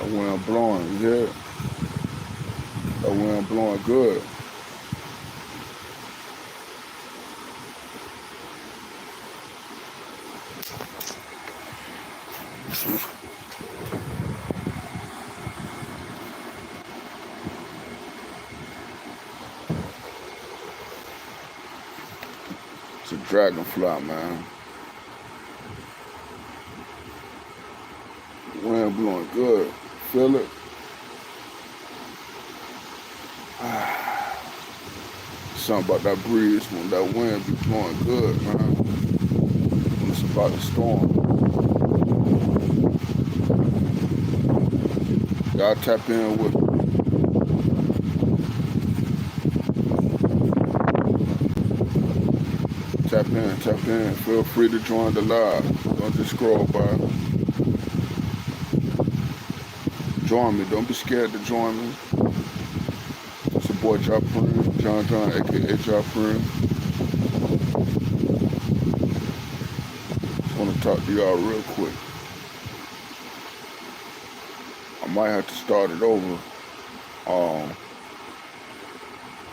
That wind blowing, you hear it? That wind blowing good. It's a dragonfly, man. Wind blowing good. Feel it? Something about that breeze when that wind be blowing good, man. When it's about to storm. Y'all tap in with tap in, tap in. Feel free to join the live. Don't just scroll by. Join me. Don't be scared to join me. It's your boy Jah'Preme, John, aka Jah'Preme. Just want to talk to y'all real quick. I might have to start it over.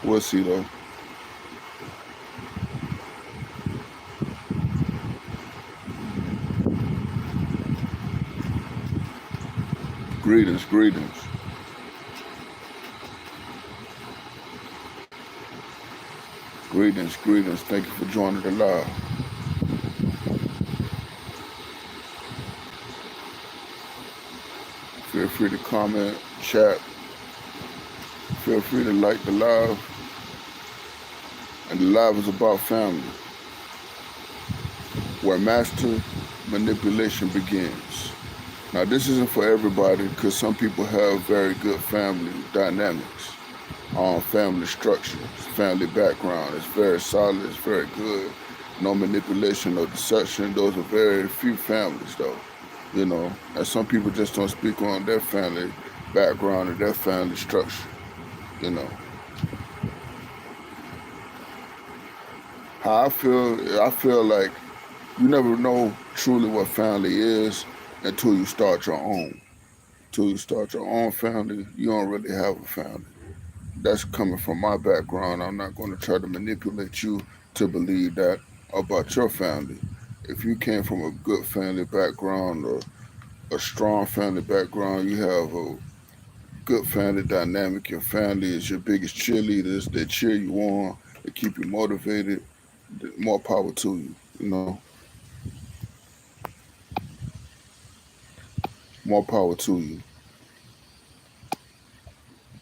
We'll see though. Greetings, greetings. Greetings, greetings. Thank you for joining the live. Feel free to comment, chat. Feel free to like the live. And the live is about family, where master manipulation begins. Now, this isn't for everybody because some people have very good family dynamics, family structure, family background. It's very solid, it's very good. No manipulation or deception. Those are very few families, though. You know, and some people just don't speak on their family background and their family structure. You know, how I feel like you never know truly what family is until you start your own. Until you start your own family, you don't really have a family. That's coming from my background. I'm not going to try to manipulate you to believe that about your family. If you came from a good family background or a strong family background, you have a good family dynamic. Your family is your biggest cheerleaders. They cheer you on. They keep you motivated. More power to you. You know, more power to you.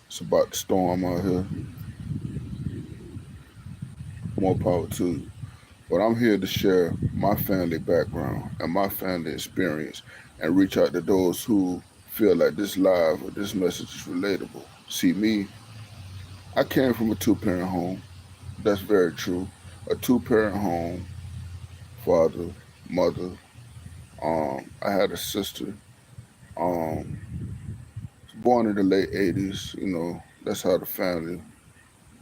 It's about the storm out here. More power to you. But I'm here to share my family background and my family experience and reach out to those who feel like this live or this message is relatable. See, me, I came from a two-parent home. That's very true. A two-parent home, father, mother. I had a sister. Was born in the late 80s. You know, that's how the family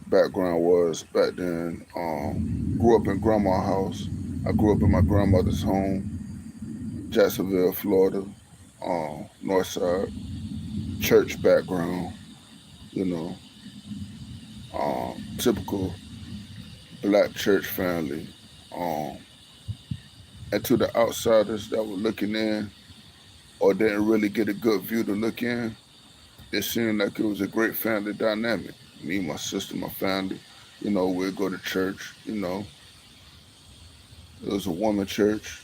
background was back then. Grew up in grandma's house. I grew up in my grandmother's home, Jacksonville, Florida, North Side, church background, you know, typical black church family. Um, and to the outsiders that were looking in or didn't really get a good view to look in, it seemed like it was a great family dynamic. Me, my sister, my family, you know, we'd go to church, you know, it was a woman church.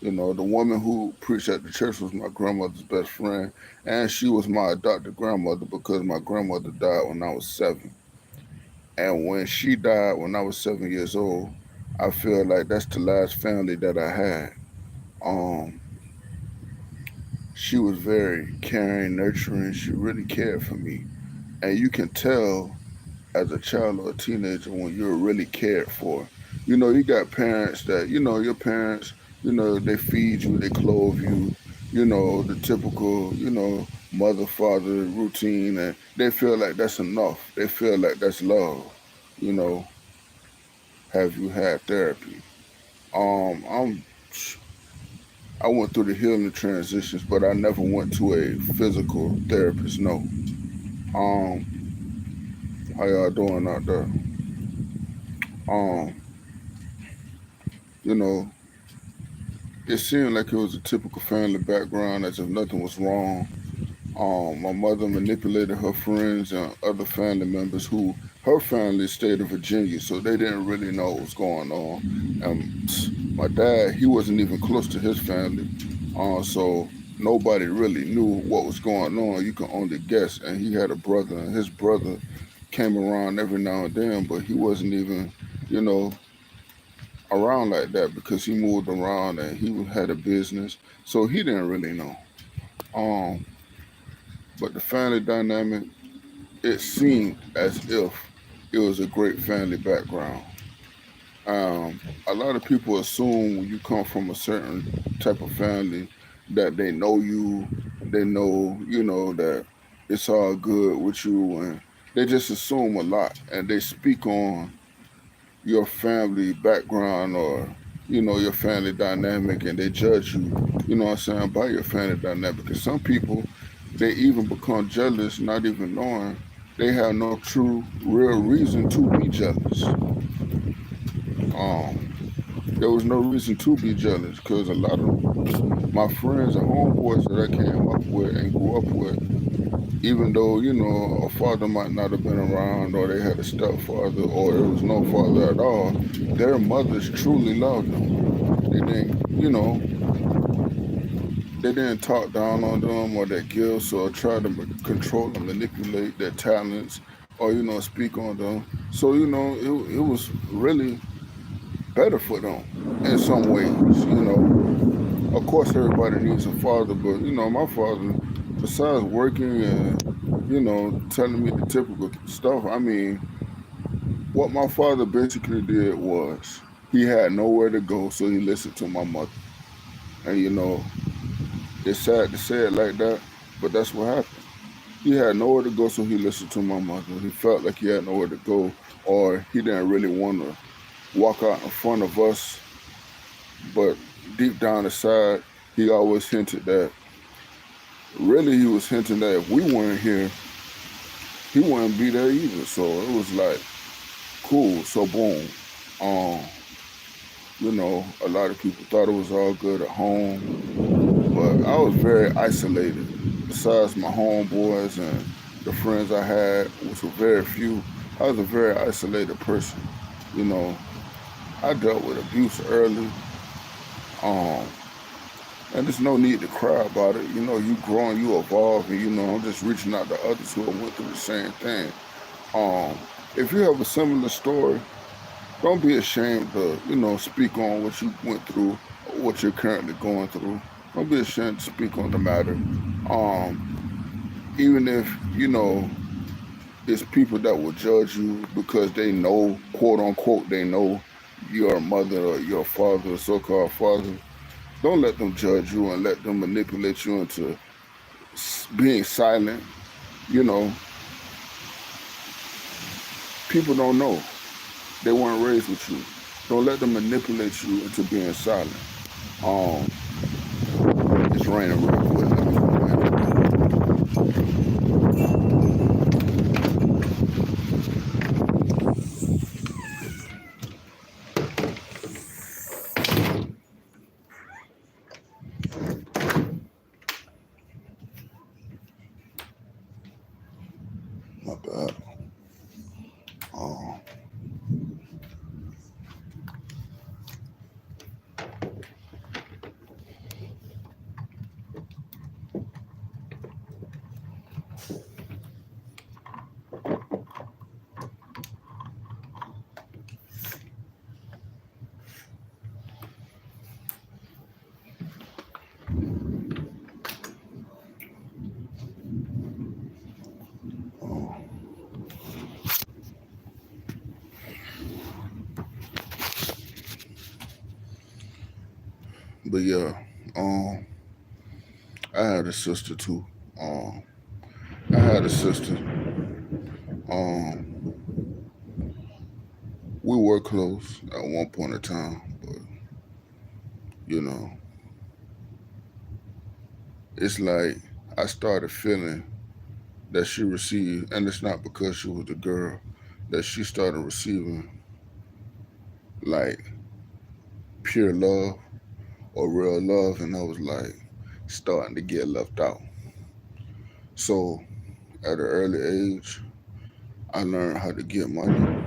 You know, the woman who preached at the church was my grandmother's best friend, and she was my adopted grandmother because my grandmother died when I was 7. And when she died when I was 7 years old, I feel like that's the last family that I had. Um, she was very caring, nurturing. She really cared for me, and you can tell as a child or a teenager when you're really cared for. You know, you got parents that, you know, your parents, you know, they feed you, they clothe you, you know, the typical, you know, mother, father routine, and they feel like that's enough. They feel like that's love. You know, have you had therapy? Um, I'm, I went through the healing transitions, but I never went to a physical therapist. No. Um, how y'all doing out there? Um, you know, it seemed like it was a typical family background, as if nothing was wrong. My mother manipulated her friends and other family members who her family stayed in Virginia, so they didn't really know what was going on. My dad, he wasn't even close to his family, so nobody really knew what was going on. You can only guess. And he had a brother, and his brother came around every now and then, but he wasn't even, you know, around like that because he moved around and he had a business, so he didn't really know. Um, but the family dynamic, it seemed as if it was a great family background. A lot of people assume when you come from a certain type of family that they know you, they know, that it's all good with you, and they just assume a lot and they speak on your family background or your family dynamic, and they judge you, what I'm saying, by your family dynamic. Because some people, they even become jealous not even knowing they have no true real reason to be jealous. um there was no reason to be jealous because a lot of my friends and homeboys that I came up with and grew up with, even though a father might not have been around, or they had a stepfather, or there was no father at all, their mothers truly loved them. They didn't, they didn't talk down on them or their gifts or try to control and manipulate their talents, or speak on them. So it was really better for them in some ways. Of course, everybody needs a father, but my father, besides working and telling me the typical stuff, I mean, what my father basically did was he had nowhere to go, so he listened to my mother. And it's sad to say it like that, but that's what happened. He had nowhere to go, so he listened to my mother. He felt like he had nowhere to go, or he didn't really want to walk out in front of us. But deep down inside, he always hinted that, really, he was hinting that if we weren't here, he wouldn't be there either. So it was like, cool. So boom. Um, a lot of people thought it was all good at home, but I was very isolated. Besides my homeboys and the friends I had, which were very few, I was a very isolated person. You know, I dealt with abuse early, um, and there's no need to cry about it. You grow and you evolve, and I'm just reaching out to others who have went through the same thing. Um, if you have a similar story, don't be ashamed to, speak on what you went through, what you're currently going through. Don't be ashamed to speak on the matter. Um, Even if, it's people that will judge you because they know, quote unquote, they know your mother or your father, so called father. Don't let them judge you and let them manipulate you into being silent. You know, people don't know. They weren't raised with you. Don't let them manipulate you into being silent. Um, it's raining real quick. Let me go ahead and my bad. Um, um, but yeah, um, I had a sister too. Um, I had a sister. Um, we were close at one point in time, but you know, it's like I started feeling that she received, and it's not because she was a girl, that she started receiving like pure love or real love, and I was like starting to get left out. So at an early age, I learned how to get money.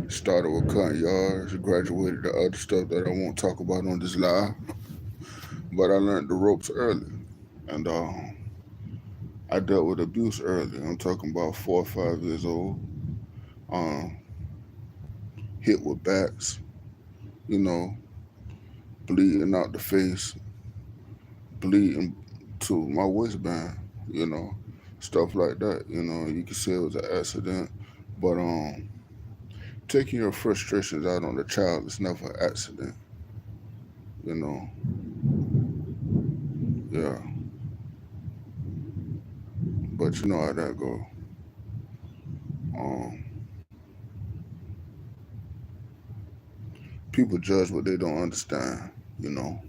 Started with cutting yards, graduated to other stuff that I won't talk about on this live, but I learned the ropes early, and I dealt with abuse early. I'm talking about 4 or 5 years old. Um, Hit with bats, you know, bleeding out the face, bleeding to my waistband, you know, stuff like that. You know, you could say it was an accident, but taking your frustrations out on the child is never an accident. You know, yeah, but you know how that go. Um, People judge what they don't understand. You know,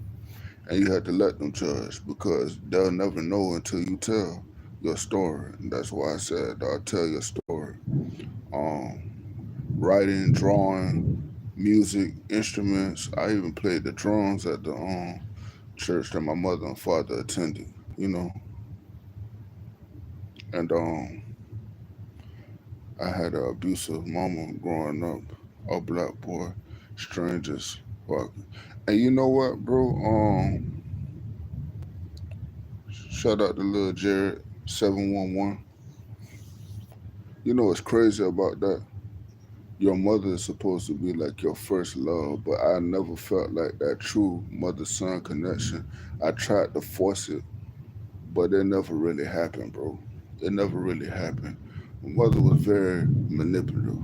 and you have to let them judge because they'll never know until you tell your story. And that's why I said, tell your story. Um, Writing, drawing, music, instruments. I even played the drums at the church that my mother and father attended. You know, and I had an abusive mama growing up, a black boy, strangers. Fuck. And you know what, bro? Shout out to Lil Jared 711. You know what's crazy about that? Your mother is supposed to be like your first love, but I never felt like that true mother son connection. I tried to force it, but it never really happened, bro. It never really happened. My mother was very manipulative.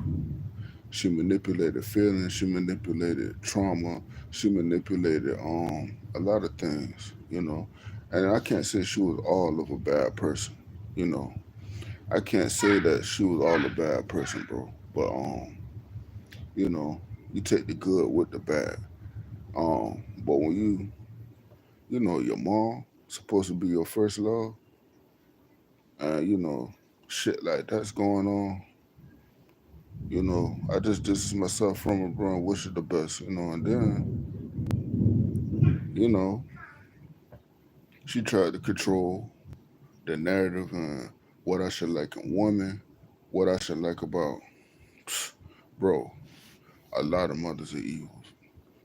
She manipulated feelings, she manipulated trauma, she manipulated a lot of things, you know. And I can't say she was all of a bad person, you know. I can't say that she was all a bad person, bro. But you know, you take the good with the bad. But when you know, your mom supposed to be your first love, and you know, shit like that's going on. You know, I just distance myself from her, bro, and wish her the best. You know, and then you know, she tried to control the narrative and what I should like in women, what I should like about, bro. A lot of mothers are evil,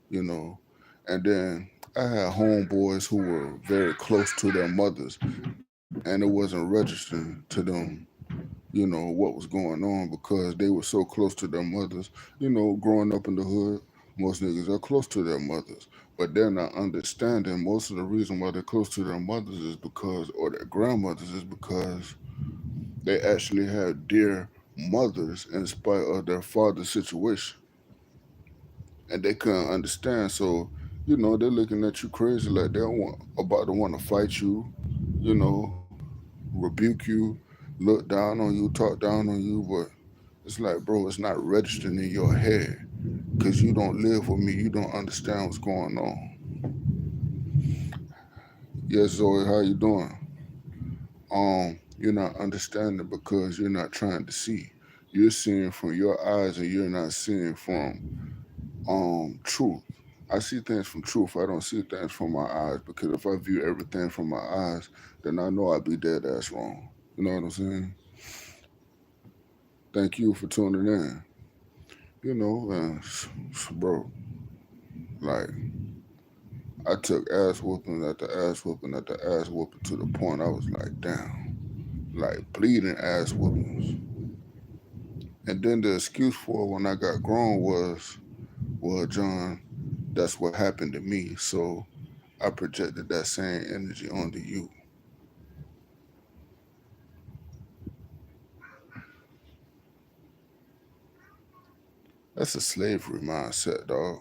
you know. And then I had homeboys who were very close to their mothers, and it wasn't registering to them, you know, what was going on because they were so close to their mothers. You know, growing up in the hood, most niggas are close to their mothers, but they're not understanding most of the reason why they're close to their mothers is because, or their grandmothers, is because they actually have dear mothers in spite of their father's situation, and they couldn't understand. So, you know, they're looking at you crazy like they want about to want to fight you, you know, rebuke you, look down on you, talk down on you, but it's like, bro, it's not registering in your head because you don't live with me. You don't understand what's going on. Yes, Zoe, how you doing? You're not understanding because you're not trying to see. You're seeing from your eyes and you're not seeing from truth. I see things from truth. I don't see things from my eyes because if I view everything from my eyes, then I know I'd be dead ass wrong. You know what I'm saying? Thank you for tuning in. You know, bro, like I took ass whooping after ass whooping after ass whooping to the point I was like, damn, like bleeding ass whoopings. And then the excuse for when I got grown was, well, John, that's what happened to me. So I projected that same energy onto you. That's a slavery mindset, dog.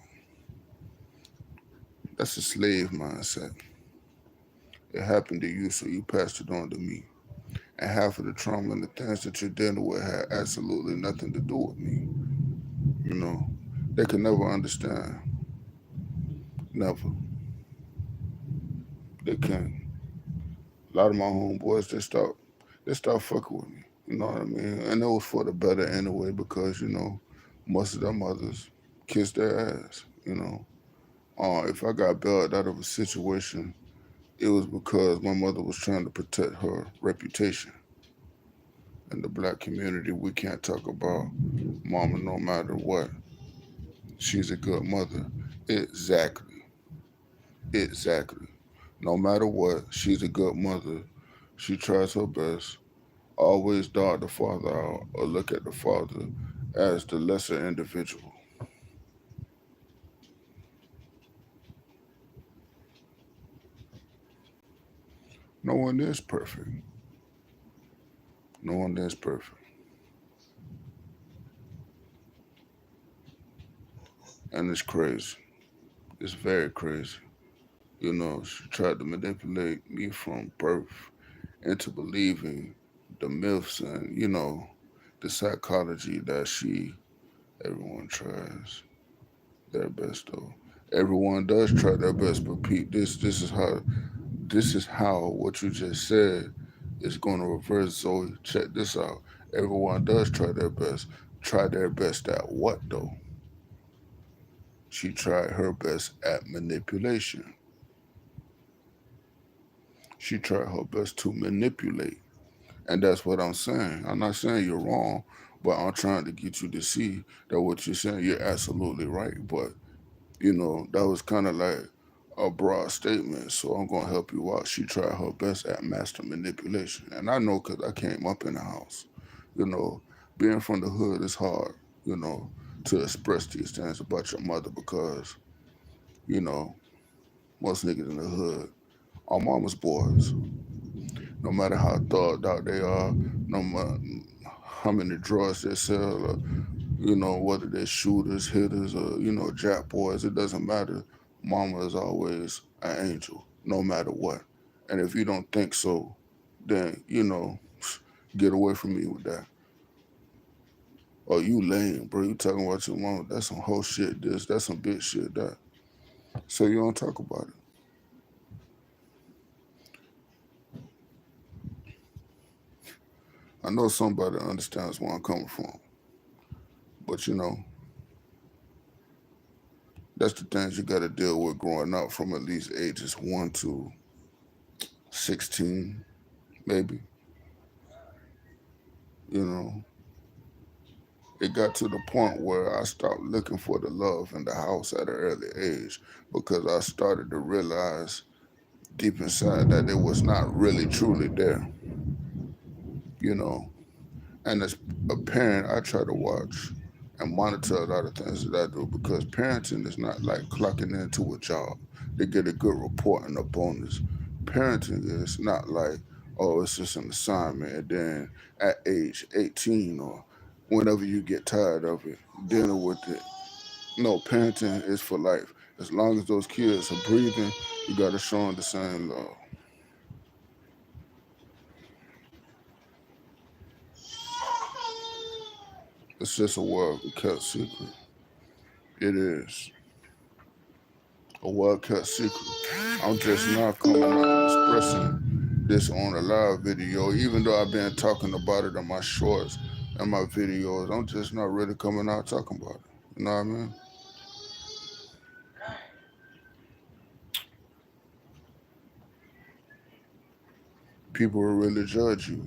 That's a slave mindset. It happened to you, so you passed it on to me. And half of the trauma and the things that you're dealing with had absolutely nothing to do with me. You know, they could never understand. Never. They can't. A lot of my homeboys they stopped fucking with me. You know what I mean? And it was for the better anyway, because most of their mothers kissed their ass. If I got bailed out of a situation, it was because my mother was trying to protect her reputation. In the black community, we can't talk about mama no matter what. She's a good mother. Exactly. Exactly. No matter what, she's a good mother. She tries her best. Always dog the father out or look at the father as the lesser individual. No one is perfect. No one is perfect. And it's crazy. It's very crazy. She tried to manipulate me from birth into believing the myths and, the psychology that everyone tries their best though. Everyone does try their best, but Pete, this is how what you just said is going to reverse. Zoe, check this out. Everyone does try their best. Try their best at what though? She tried her best at manipulation. She tried her best to manipulate. And that's what I'm saying. I'm not saying you're wrong, but I'm trying to get you to see that what you're saying, you're absolutely right. But, that was kind of like a broad statement. So I'm going to help you out. She tried her best at master manipulation. And I know because I came up in the house. You know, being from the hood is hard, you know, to express these things about your mother because, you know, most niggas in the hood are mama's boys. No matter how thugged out they are, no matter how many drugs they sell, or, whether they're shooters, hitters, or, jack boys, it doesn't matter. Mama is always an angel, no matter what. And if you don't think so, then, get away from me with that. Oh, you lame, bro. You talking about your mama. That's some whole shit, this. That's some bitch shit, that. So you don't talk about it. I know somebody understands where I'm coming from. But, that's the things you got to deal with growing up from at least ages 1 to 16, maybe. You know, it got to the point where I stopped looking for the love in the house at an early age because I started to realize deep inside that it was not really truly there, you know. And as a parent, I try to watch and monitor a lot of things that I do because parenting is not like clocking into a job to get a good report and a bonus. Parenting is not like, oh, it's just an assignment, and then at age 18 or whenever you get tired of it, dealing with it. No, parenting is for life. As long as those kids are breathing, you got to show them the same love. It's just a well kept secret. It is a well kept secret. I'm just now coming out and expressing this on a live video, even though I've been talking about it in my shorts and my videos. I'm just not really coming out talking about it. You know what I mean? People will really judge you.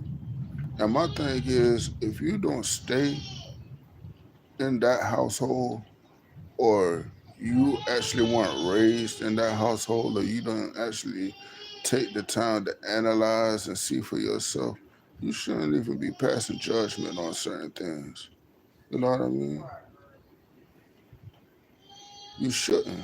And my thing is, if you don't stay in that household, or you actually weren't raised in that household, or you don't actually take the time to analyze and see for yourself, you shouldn't even be passing judgment on certain things. You know what I mean? You shouldn't.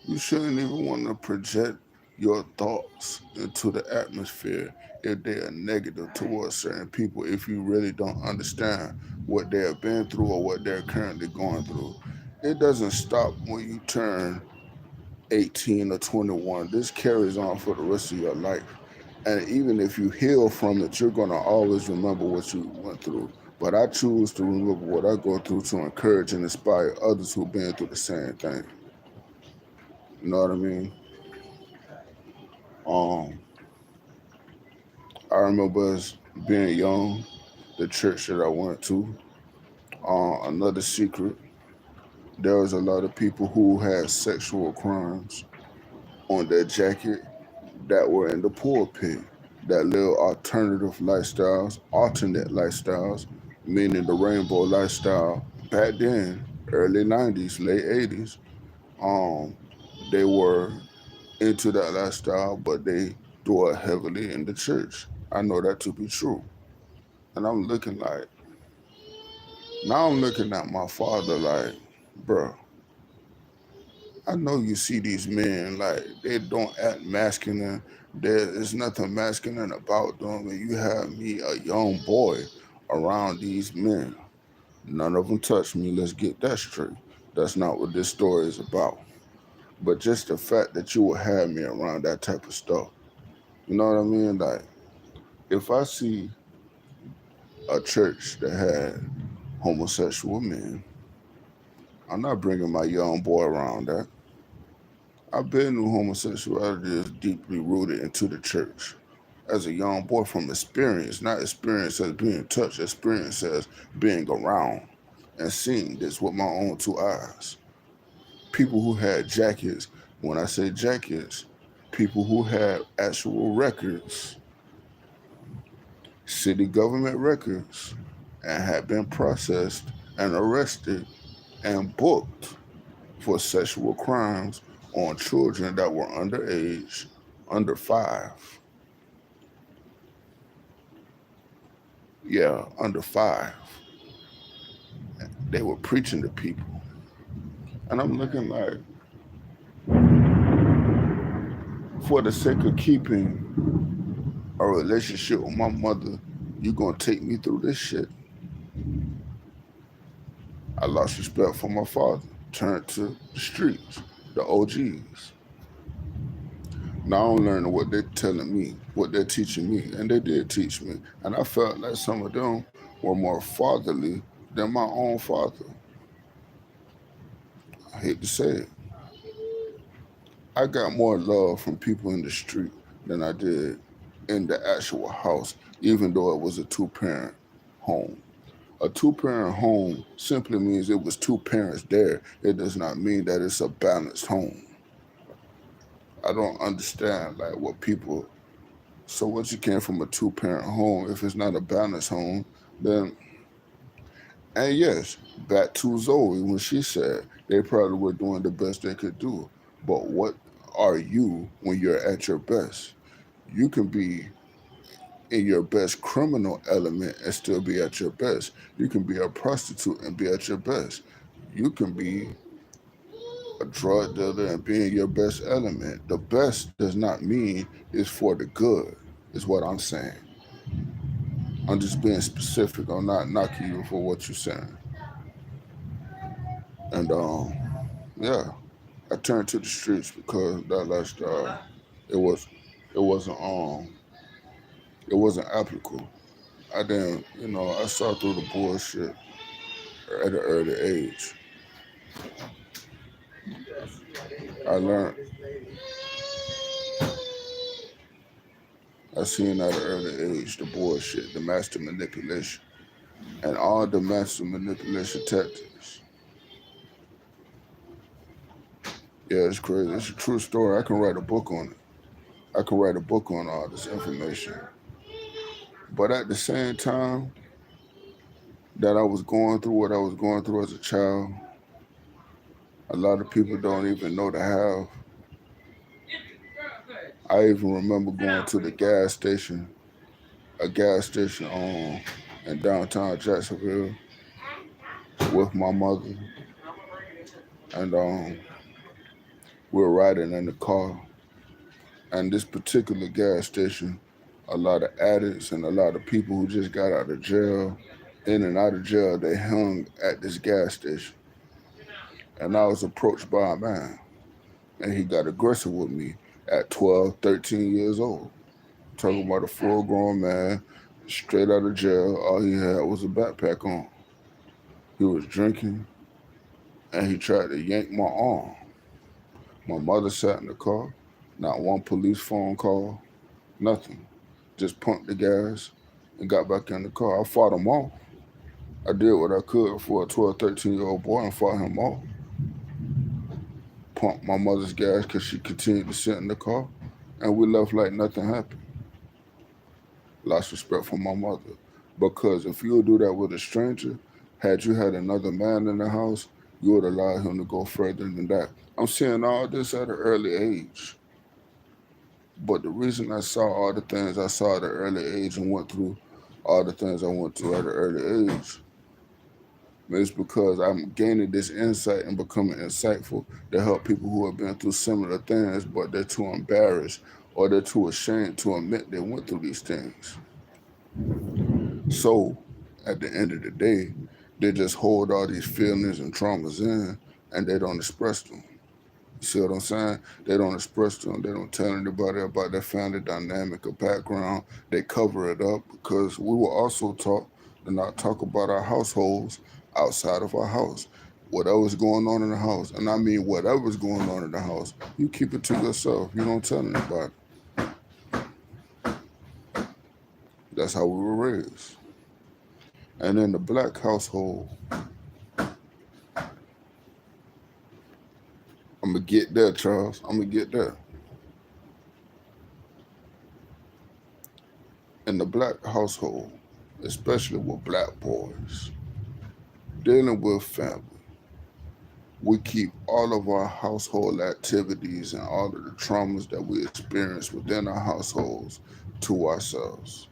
You shouldn't even want to project your thoughts into the atmosphere if they are negative towards certain people, if you really don't understand what they have been through or what they're currently going through. It doesn't stop when you turn 18 or 21. This carries on for the rest of your life. And even if you heal from it, you're going to always remember what you went through. But I choose to remember what I go through to encourage and inspire others who've been through the same thing. You know what I mean? Um, I remember as being young, the church that I went to. Another secret: there was a lot of people who had sexual crimes on their jacket that were in the pulpit that lived alternate lifestyles, meaning the rainbow lifestyle. Back then, early '90s, late '80s, um, they were into that lifestyle, but they dwell heavily in the church. I know that to be true. And now I'm looking at my father like, bro, I know you see these men, like, they don't act masculine. There's nothing masculine about them. And you have me, a young boy, around these men. None of them touch me. Let's get that straight. That's not what this story is about. But just the fact that you would have me around that type of stuff. You know what I mean? Like, if I see a church that had homosexual men, I'm not bringing my young boy around that. I've been knew homosexuality is deeply rooted into the church. As a young boy from experience, not experience as being touched, experience as being around and seeing this with my own two eyes. People who had jackets, when I say jackets, people who had actual records, city government records, and had been processed and arrested and booked for sexual crimes on children that were underage, under 5. Yeah, under 5. They were preaching to people. And I'm looking like, for the sake of keeping a relationship with my mother, you gonna take me through this shit? I lost respect for my father, turned to the streets, the OGs. Now I'm learning what they're telling me, what they're teaching me, and they did teach me. And I felt like some of them were more fatherly than my own father. I hate to say it. I got more love from people in the street than I did in the actual house, even though it was a two-parent home. A two-parent home simply means it was two parents there. It does not mean that it's a balanced home. I don't understand like what people. So once you came from a two-parent home, if it's not a balanced home, then, and yes, back to Zoe when she said they probably were doing the best they could do. But what are you when you're at your best? You can be in your best criminal element and still be at your best. You can be a prostitute and be at your best. You can be a drug dealer and be in your best element. The best does not mean it's for the good, is what I'm saying. I'm just being specific. I'm not knocking you for what you're saying. And yeah, I turned to the streets because that lifestyle, it was, it wasn't it wasn't applicable. I didn't, I saw through the bullshit at an early age. I learned, I seen at an early age the bullshit, the master manipulation, and all the master manipulation tactics. Yeah, it's crazy. It's a true story. I can write a book on it. I can write a book on all this information. But at the same time that I was going through what I was going through as a child, a lot of people don't even know the have. I even remember going to the gas station, a gas station in downtown Jacksonville with my mother, and we were riding in the car. And this particular gas station, a lot of addicts and a lot of people who just got out of jail, in and out of jail, they hung at this gas station. And I was approached by a man, and he got aggressive with me at 12, 13 years old. Talking about a full grown man, straight out of jail. All he had was a backpack on. He was drinking, and he tried to yank my arm. My mother sat in the car. Not one police phone call, nothing. Just pumped the gas and got back in the car. I fought him off. I did what I could for a 12, 13-year-old boy and fought him off. Pumped my mother's gas because she continued to sit in the car. And we left like nothing happened. Lost respect for my mother. Because if you would do that with a stranger, had you had another man in the house, you would allow him to go further than that. I'm seeing all this at an early age. But the reason I saw all the things I saw at an early age and went through all the things I went through at an early age is because I'm gaining this insight and becoming insightful to help people who have been through similar things, but they're too embarrassed or they're too ashamed to admit they went through these things. So at the end of the day, they just hold all these feelings and traumas in and they don't express them. You see what I'm saying? They don't express them. They don't tell anybody about their family dynamic or background. They cover it up because we were also taught to not talk about our households outside of our house. Whatever's going on in the house, and I mean whatever's going on in the house, you keep it to yourself. You don't tell anybody. That's how we were raised. And in the black household, I'm gonna get there, Charles. I'm gonna get there. In the black household, especially with black boys, dealing with family, we keep all of our household activities and all of the traumas that we experience within our households to ourselves.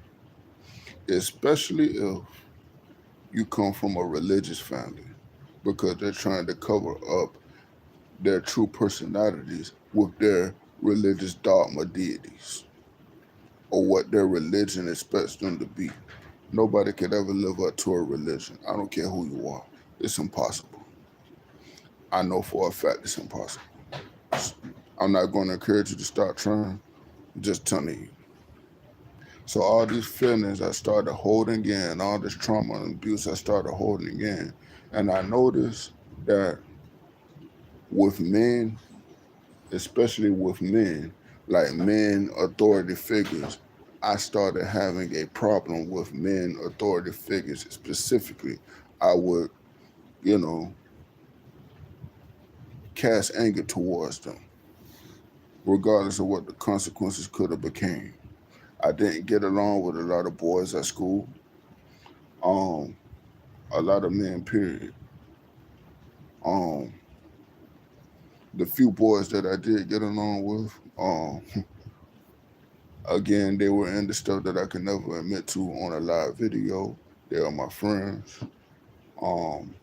Especially if you come from a religious family, because they're trying to cover up their true personalities with their religious dogma deities or what their religion expects them to be. Nobody could ever live up to a religion. I don't care who you are. It's impossible. I know for a fact it's impossible. I'm not going to encourage you to start trying. I'm just telling you. So all these feelings I started holding in, all this trauma and abuse I started holding in. And I noticed that with men, especially with men, like men authority figures, I started having a problem with men authority figures specifically. I would, you know, cast anger towards them, regardless of what the consequences could have became. I didn't get along with a lot of boys at school. Um, a lot of men, period. Um, the few boys that I did get along with, again, they were into stuff that I could never admit to on a live video. They are my friends. Um,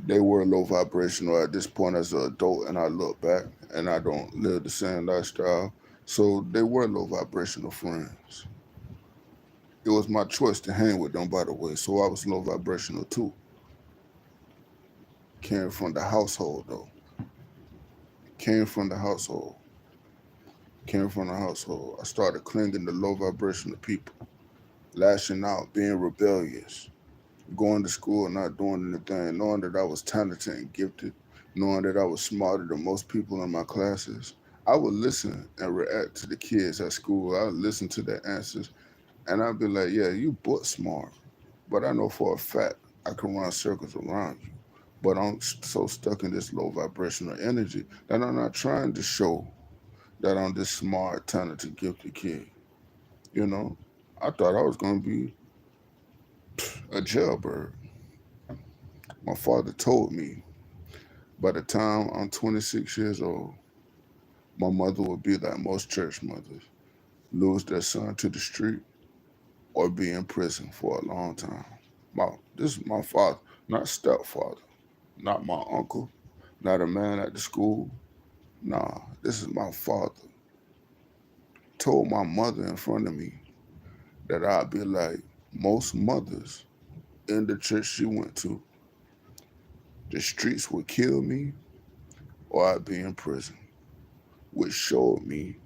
they were low vibrational at this point as an adult, and I look back and I don't live the same lifestyle. So they were low vibrational friends. It was my choice to hang with them, by the way. So I was low vibrational too. Came from the household though. Came from the household. Came from the household. I started clinging to low vibrational people, lashing out, being rebellious, going to school, not doing anything, knowing that I was talented and gifted, knowing that I was smarter than most people in my classes. I would listen and react to the kids at school. I would listen to their answers, and I'd be like, "Yeah, you book smart, but I know for a fact I can run circles around you." But I'm so stuck in this low vibrational energy that I'm not trying to show that I'm this smart, talented, gifted kid. You know, I thought I was gonna be a jailbird. My father told me by the time I'm 26 years old, my mother would be like most church mothers, lose their son to the street or be in prison for a long time. This is my father, not stepfather, not my uncle, not a man at the school. Nah, this is my father. Told my mother in front of me that I'd be like most mothers in the church she went to. The streets would kill me or I'd be in prison, which showed me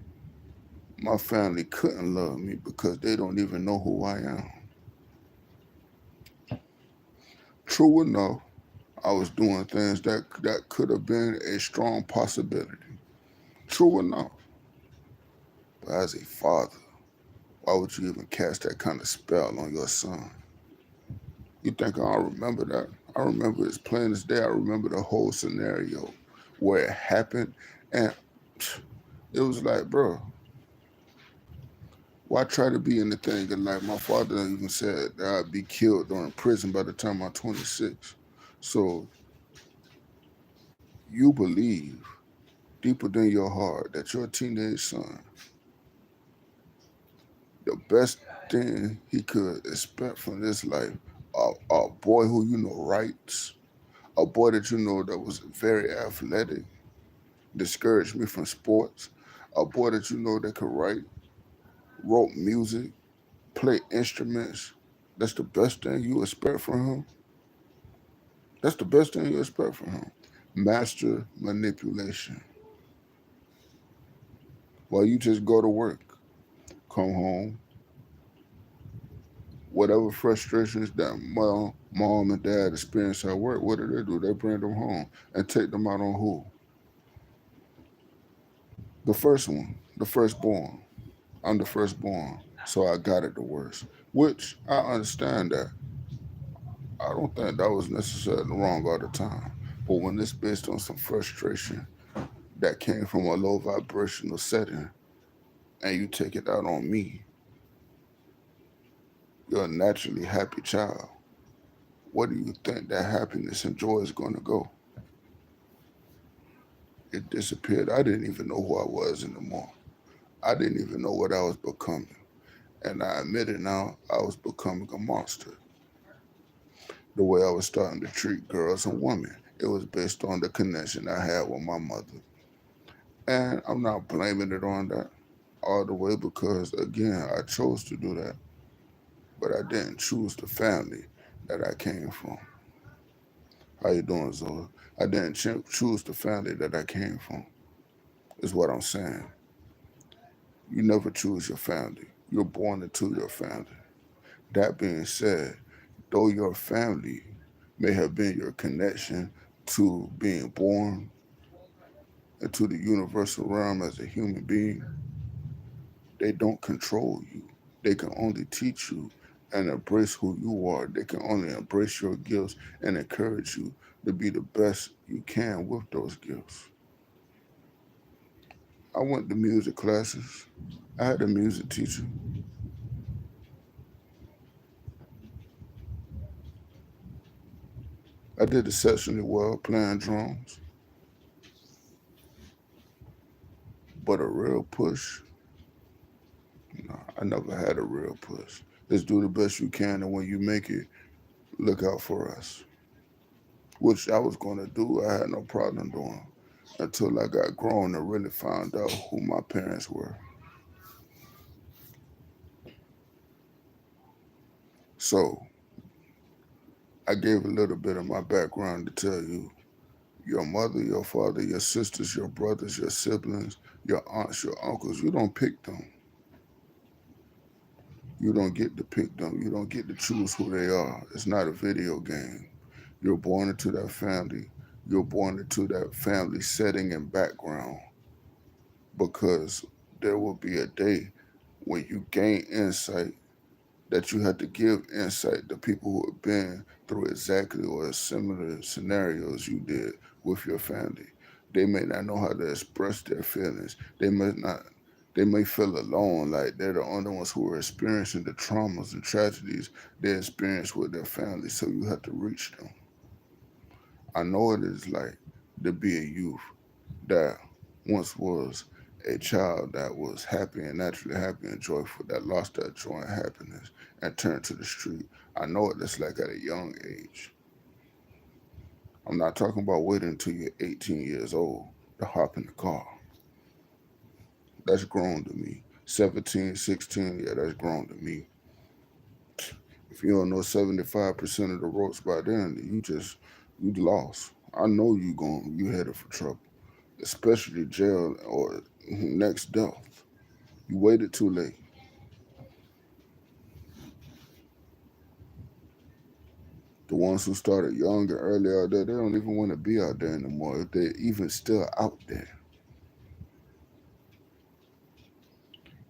my family couldn't love me because they don't even know who I am. True enough, I was doing things that could have been a strong possibility. True enough. But as a father, why would you even cast that kind of spell on your son? You think I don't remember that? I remember as plain as day. I remember the whole scenario where it happened. And it was like, bro, why try to be in the thing? And like my father even said that I'd be killed or in prison by the time I'm 26. So you believe deeper than your heart that your teenage son, the best thing he could expect from this life, a boy who you know writes, a boy that you know that was very athletic, discouraged me from sports, a boy that you know that could write, wrote music, play instruments. That's the best thing you expect from him. That's the best thing you expect from him. Master manipulation. While you just go to work, come home, whatever frustrations that mom and dad experience at work, what do? They bring them home and take them out on who? The first one, the firstborn. I'm the firstborn, so I got it the worst. Which I understand that. I don't think that was necessarily wrong all the time. But when it's based on some frustration that came from a low vibrational setting and you take it out on me, you're a naturally happy child. Where do you think that happiness and joy is going to go? It disappeared. I didn't even know who I was anymore. I didn't even know what I was becoming. And I admit it now, I was becoming a monster. The way I was starting to treat girls and women, it was based on the connection I had with my mother. And I'm not blaming it on that all the way because, again, I chose to do that. But I didn't choose the family that I came from. How you doing, Zola? I didn't choose the family that I came from, is what I'm saying. You never choose your family. You're born into your family. That being said, though your family may have been your connection to being born into the universal realm as a human being, they don't control you. They can only teach you and embrace who you are. They can only embrace your gifts and encourage you to be the best you can with those gifts. I went to music classes. I had a music teacher. I did exceptionally well playing drums, but a real push, no, I never had a real push. Just do the best you can, and when you make it, look out for us. Which I was going to do, I had no problem doing until I got grown and really found out who my parents were. So I gave a little bit of my background to tell you your mother, your father, your sisters, your brothers, your siblings, your aunts, your uncles, you don't pick them. You don't get to pick them. You don't get to choose who they are. It's not a video game. You're born into that family. You're born into that family setting and background because there will be a day when you gain insight that you have to give insight to people who have been through exactly or similar scenarios you did with your family. They may not know how to express their feelings. They may not. They may feel alone, like they're the only ones who are experiencing the traumas and tragedies they experience with their family. So you have to reach them. I know it is like to be a youth that once was a child that was happy and naturally happy and joyful, that lost that joy and happiness and turned to the street. I know what it's like at a young age. I'm not talking about waiting until you're 18 years old to hop in the car. That's grown to me. 17, 16, yeah, that's grown to me. If you don't know 75% of the ropes by then, you lost. I know you headed for trouble, especially jail or next death. You waited too late. The ones who started young and early out there, they don't even want to be out there anymore if they're even still out there.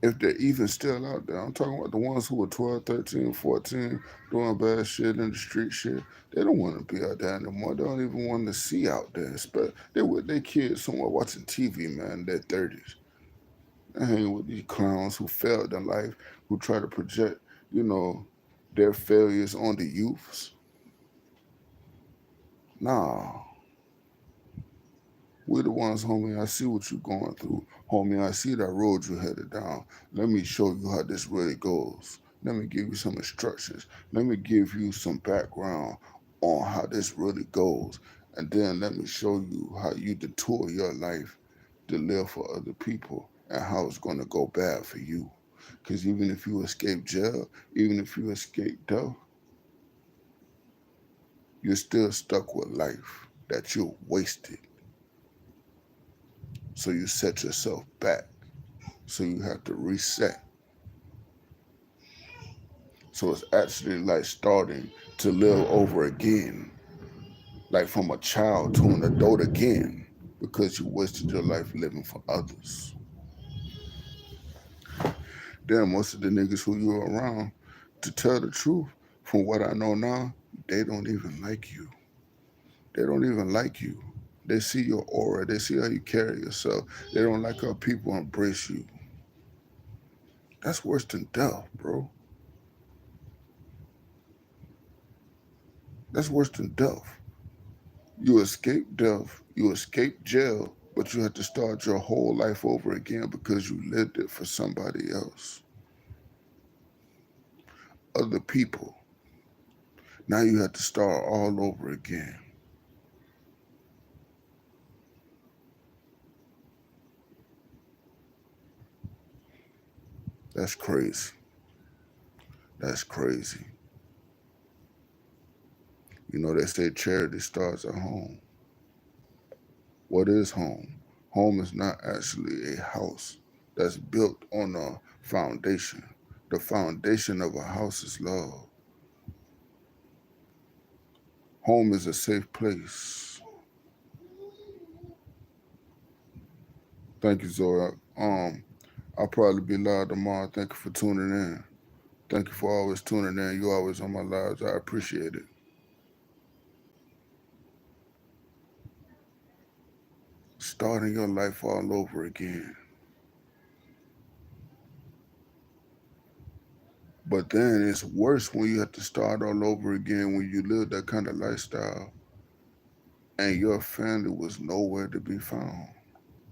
If they're even still out there. I'm talking about the ones who were 12, 13, 14, doing bad shit in the street shit. They don't want to be out there anymore. They don't even want to see out there. They with their kids somewhere watching TV, man, in their 30s. They hang with these clowns who failed in life, who try to project, you know, their failures on the youths. Nah, we're the ones, homie. I see what you're going through. Homie, I see that road you headed down. Let me show you how this really goes. Let me give you some instructions. Let me give you some background on how this really goes. And then let me show you how you detour your life to live for other people and how it's going to go bad for you. Because even if you escape jail, even if you escape death, you're still stuck with life that you wasted. So you set yourself back. So you have to reset. So it's actually like starting to live over again, like from a child to an adult again, because you wasted your life living for others. Then most of the niggas who you're around, to tell the truth, from what I know now, they don't even like you. They don't even like you. They see your aura. They see how you carry yourself. They don't like how people embrace you. That's worse than death, bro. That's worse than death. You escape death, you escape jail, but you have to start your whole life over again because you lived it for somebody else, other people. Now you have to start all over again. That's crazy. That's crazy. You know, they say charity starts at home. What is home? Home is not actually a house that's built on a foundation. The foundation of a house is love. Home is a safe place. Thank you, Zora. I'll probably be live tomorrow. Thank you for tuning in. Thank you for always tuning in. You always on my lives. I appreciate it. Starting your life all over again. But then it's worse when you have to start all over again when you live that kind of lifestyle and your family was nowhere to be found.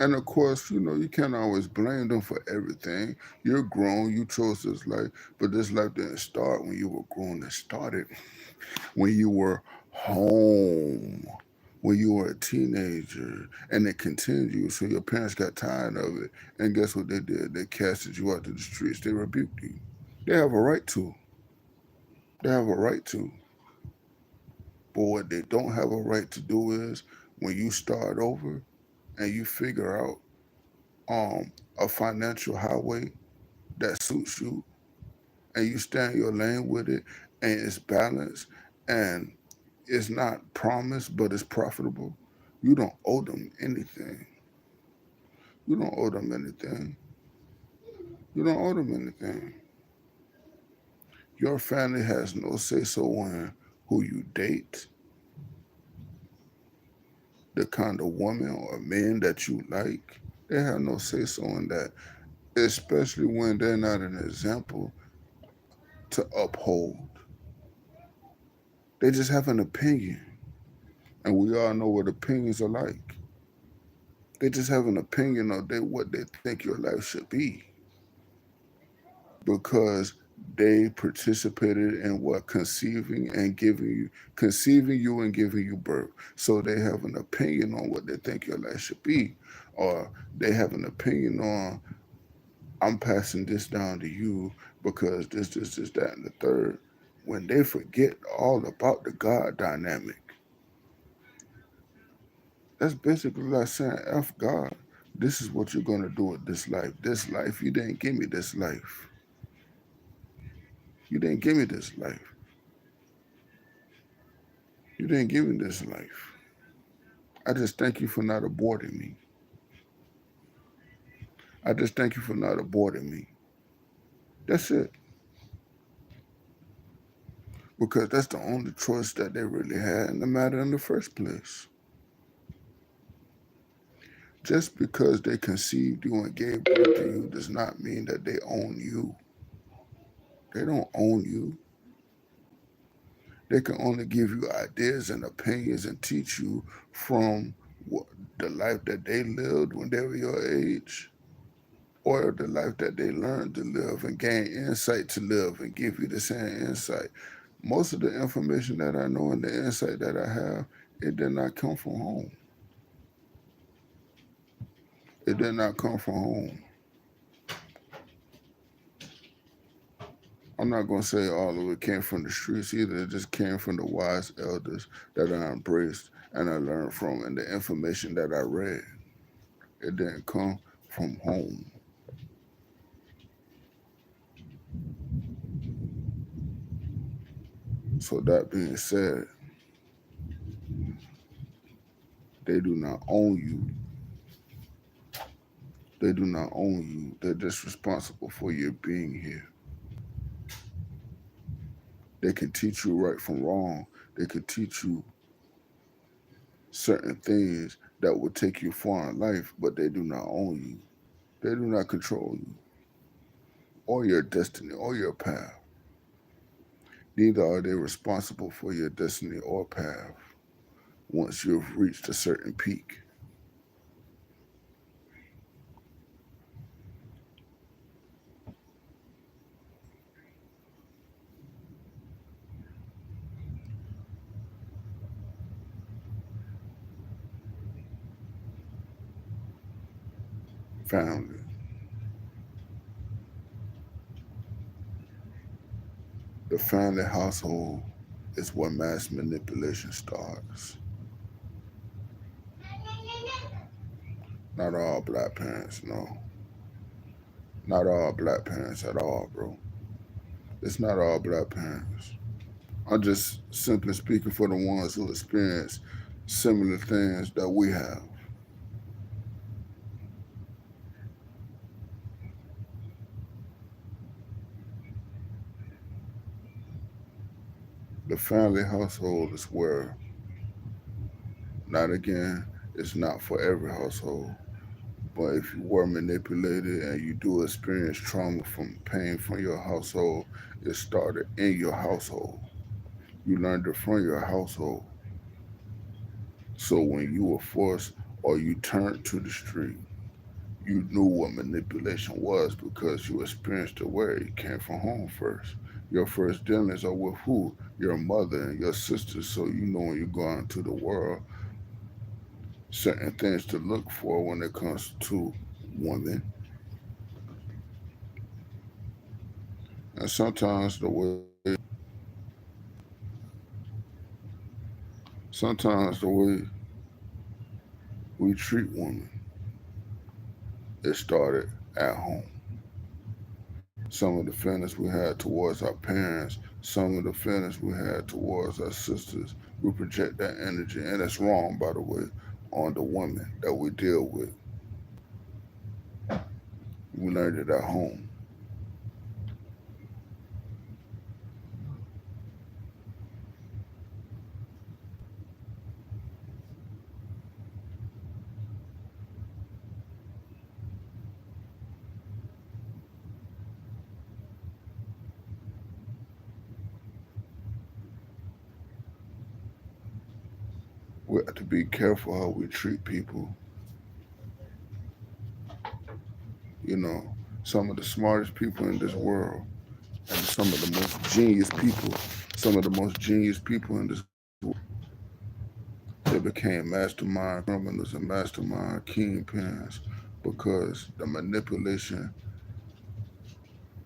And of course, you know, you can't always blame them for everything. You're grown, you chose this life, but this life didn't start when you were grown. It started when you were home, when you were a teenager, and it continued. So your parents got tired of it. And guess what they did? They casted you out to the streets. They rebuked you. They have a right to. They have a right to. But what they don't have a right to do is when you start over and you figure out a financial highway that suits you and you stay in your lane with it and it's balanced and it's not promised but it's profitable, you don't owe them anything. You don't owe them anything. You don't owe them anything. Your family has no say so in who you date, the kind of woman or men that you like. They have no say so in that, especially when they're not an example to uphold. They just have an opinion. And we all know what opinions are like. They just have an opinion of what they think your life should be because they participated in what conceiving you and giving you birth. So they have an opinion on what they think your life should be, or they have an opinion on I'm passing this down to you because this, that, and the third. When they forget all about the God dynamic, that's basically like saying, F God, this is what you're going to do with this life. This life, you didn't give me this life. You didn't give me this life. You didn't give me this life. I just thank you for not aborting me. I just thank you for not aborting me. That's it. Because that's the only choice that they really had in the matter in the first place. Just because they conceived you and gave birth to you does not mean that they own you. They don't own you. They can only give you ideas and opinions and teach you from what, the life that they lived when they were your age, or the life that they learned to live and gain insight to live and give you the same insight. Most of the information that I know and the insight that I have, it did not come from home. It did not come from home. I'm not going to say all of it came from the streets either. It just came from the wise elders that I embraced and I learned from and the information that I read. It didn't come from home. So that being said, they do not own you. They do not own you. They're just responsible for your being here. They can teach you right from wrong. They can teach you certain things that will take you far in life, but they do not own you. They do not control you or your destiny or your path. Neither are they responsible for your destiny or path once you've reached a certain peak. Family. The family household is where mass manipulation starts. Not all black parents, no. Not all black parents at all, bro. It's not all black parents. I'm just simply speaking for the ones who experience similar things that we have. The family household is where, not again, it's not for every household, but if you were manipulated and you do experience trauma from pain from your household, it started in your household. You learned it from your household. So when you were forced or you turned to the street, you knew what manipulation was because you experienced it where it came from home first. Your first dealings are with who? Your mother and your sisters. So you know when you go out into the world, certain things to look for when it comes to women. And sometimes the way we treat women, it started at home. Some of the feelings we had towards our parents, some of the feelings we had towards our sisters, we project that energy, and it's wrong, by the way, on the women that we deal with. We learned it at home. We have to be careful how we treat people. You know, some of the smartest people in this world and some of the most genius people in this world, they became mastermind criminals and mastermind kingpins because the manipulation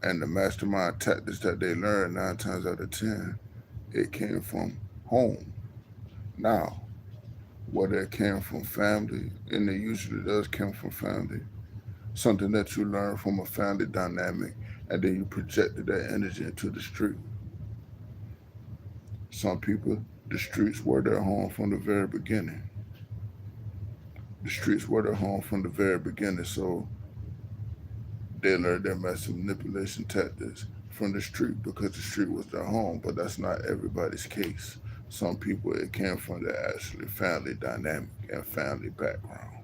and the mastermind tactics that they learned 9 times out of 10, it came from home. Now, whether it came from family, and it usually does come from family, something that you learn from a family dynamic, and then you projected that energy into the street. Some people, the streets were their home from the very beginning. The streets were their home from the very beginning. So They learned their massive manipulation tactics from the street because the street was their home, but that's not everybody's case. Some people it came from their actually family dynamic and family background.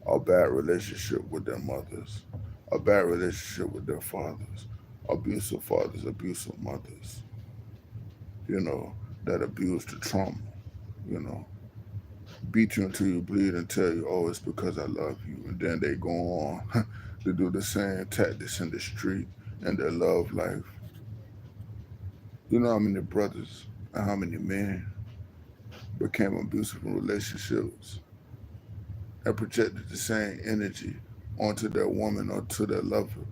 A bad relationship with their mothers, a bad relationship with their fathers, abusive mothers, you know, that abuse the trauma, you know, beat you until you bleed and tell you, oh, it's because I love you. And then they go on to do the same tactics in the street and their love life. You know how many brothers and how many men became abusive in relationships and projected the same energy onto their woman or to their lover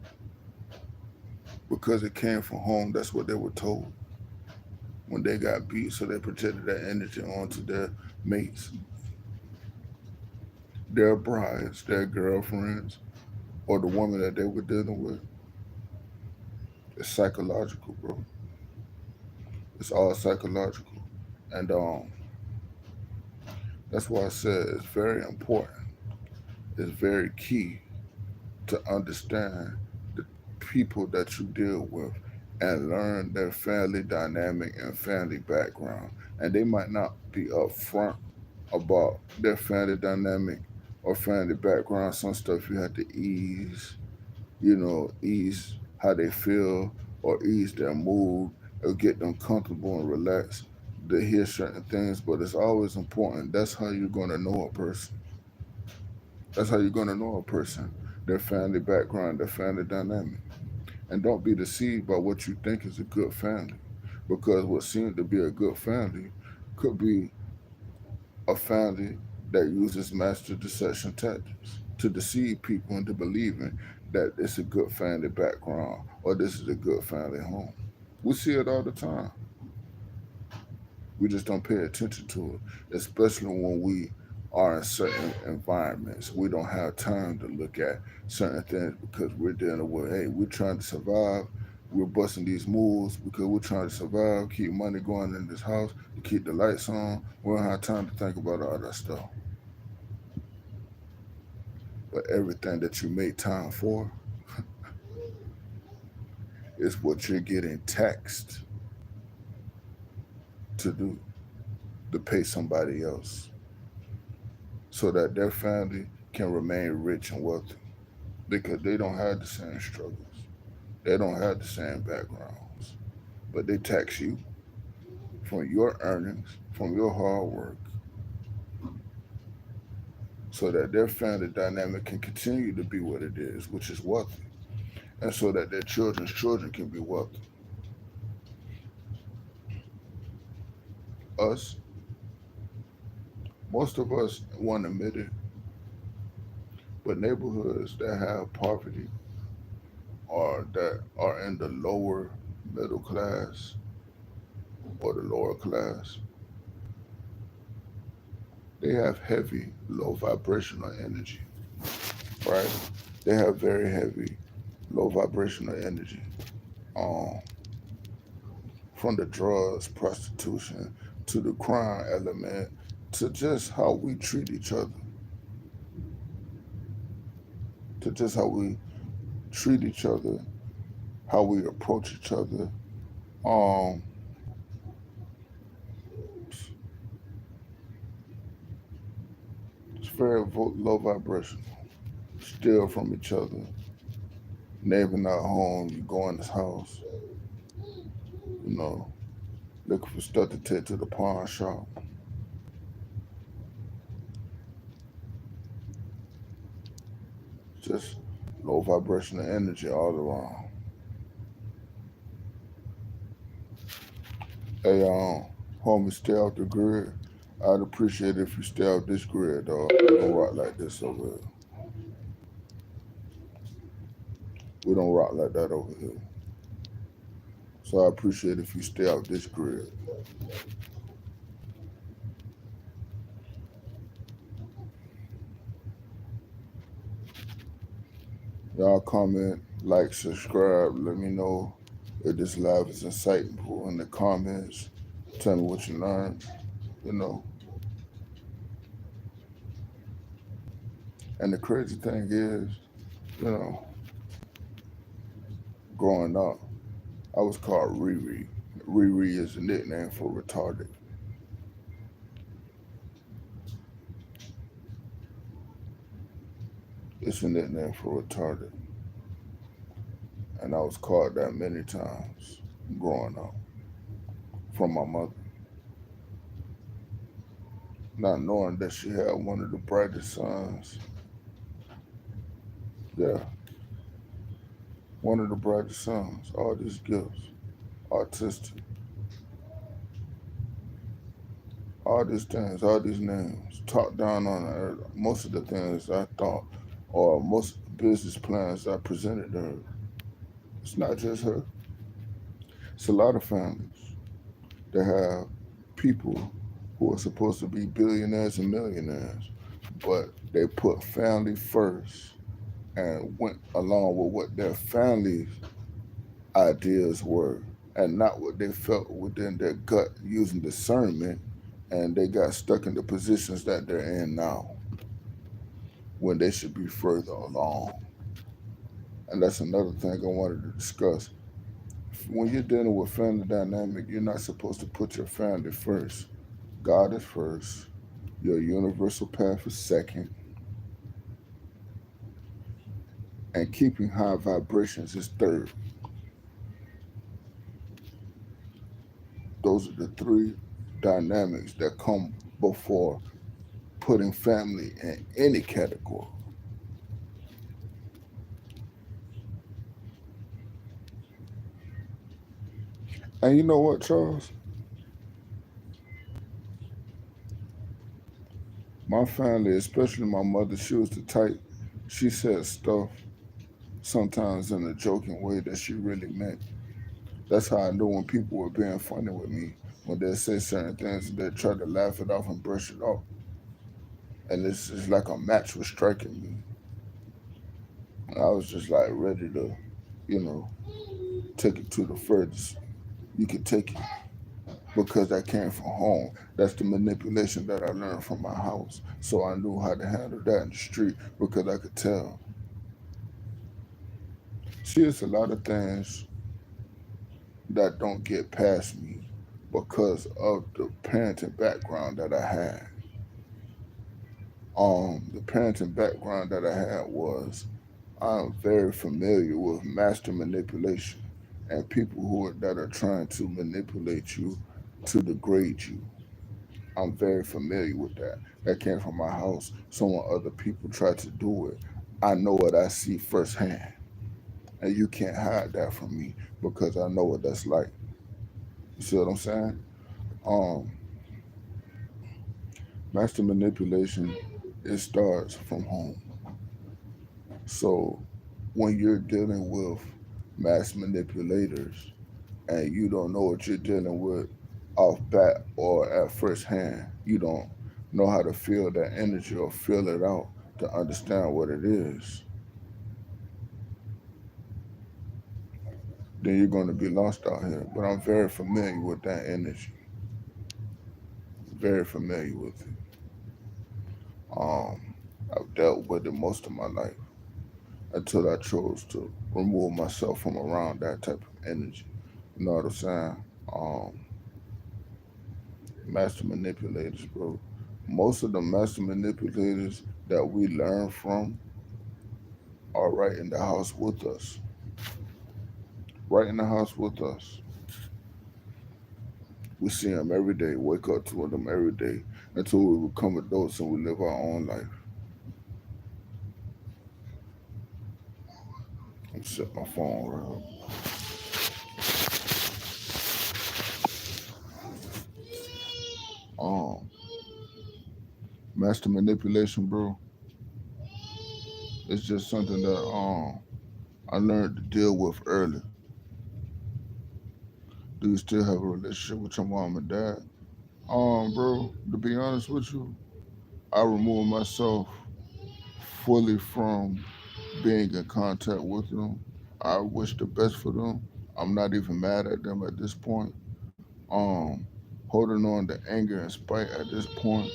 because it came from home. That's what they were told when they got beat. So they projected that energy onto their mates, their brides, their girlfriends, or the woman that they were dealing with. It's psychological, bro. It's all psychological. And that's why I said it's very important. It's very key to understand the people that you deal with and learn their family dynamic and family background. And they might not be upfront about their family dynamic or family background. Some stuff you have to ease how they feel or ease their mood or get them comfortable and relaxed to hear certain things. But it's always important. That's how you're going to know a person. That's how you're going to know a person, their family background, their family dynamic. And don't be deceived by what you think is a good family. Because what seems to be a good family could be a family that uses master deception tactics to deceive people into believing that it's a good family background or this is a good family home. We see it all the time. We just don't pay attention to it, especially when we are in certain environments. We don't have time to look at certain things because we're dealing with, hey, we're trying to survive. We're busting these moves because we're trying to survive, keep money going in this house, to keep the lights on. We don't have time to think about all that stuff. But everything that you make time for is what you're getting taxed to do, to pay somebody else so that their family can remain rich and wealthy because they don't have the same struggles. They don't have the same backgrounds. But they tax you from your earnings, from your hard work, so that their family dynamic can continue to be what it is, which is wealthy, and so that their children's children can be wealthy. Us, most of us won't admit it, but neighborhoods that have poverty or that are in the lower middle class or the lower class, they have heavy low vibrational energy, right? They have very heavy low vibrational energy. Um, from the drugs, prostitution, to the crime element, to just how we treat each other, to just how we treat each other, how we approach each other. Um, it's very low vibration. Steal from each other. Neighbor not home, you go in his house, you know, looking for stuff to take to the pawn shop. Just low vibrational energy all around. Hey, homie, stay off the grid. I'd appreciate it if you stay off this grid, dog. We don't rock like this over here. We don't rock like that over here. So I appreciate if you stay off this grid. Y'all comment, like, subscribe. Let me know if this live is insightful in the comments. Tell me what you learned, you know. And the crazy thing is, You know, growing up, I was called Riri. Riri is a nickname for retarded. It's a nickname for retarded. And I was called that many times growing up from my mother, not knowing that she had one of the brightest sons. Yeah, one of the brightest sons. All these gifts, autistic, all these things, all these names, talked down on her. Most of the things I thought, or most business plans I presented to her. It's not just her. It's a lot of families that have people who are supposed to be billionaires and millionaires, but they put family first and went along with what their family's ideas were and not what they felt within their gut using discernment, and they got stuck in the positions that they're in now when they should be further along. And that's another thing I wanted to discuss. When you're dealing with family dynamic, you're not supposed to put your family first. God is first, your universal path is second, and keeping high vibrations is third. Those are the three dynamics that come before putting family in any category. And you know what, Charles? My family, especially my mother, she was the type, she said stuff sometimes in a joking way that she really meant. That's how I knew when people were being funny with me, when they say certain things and they try to laugh it off and brush it off. And it's like a match was striking me. I was just like ready to, you know, take it to the furthest you could take it because that came from home. That's the manipulation that I learned from my house. So I knew how to handle that in the street because I could tell. See, it's a lot of things that don't get past me because of the parenting background that I had. The parenting background that I had was I'm very familiar with master manipulation and people that are trying to manipulate you to degrade you. I'm very familiar with that. That came from my house. So when other people try to do it, I know what I see firsthand. And you can't hide that from me because I know what that's like. You see what I'm saying? Um, Master manipulation, it starts from home. So when you're dealing with mass manipulators and you don't know what you're dealing with off bat or at first hand, you don't know how to feel that energy or feel it out to understand what it is, then you're going to be lost out here. But I'm very familiar with that energy, very familiar with it. Um, I've dealt with it most of my life until I chose to remove myself from around that type of energy. You know what I'm saying? Um, Master manipulators, bro. Most of the master manipulators that we learn from are right in the house with us. Right in the house with us. We see them every day, wake up to them every day until we become adults and we live our own life. I'm set my phone right up. Master manipulation, bro, it's just something that I learned to deal with early. Do you still have a relationship with your mom and dad? Bro, to be honest with you, I remove myself fully from being in contact with them. I wish the best for them. I'm not even mad at them at this point. Um, Holding on to anger and spite at this point.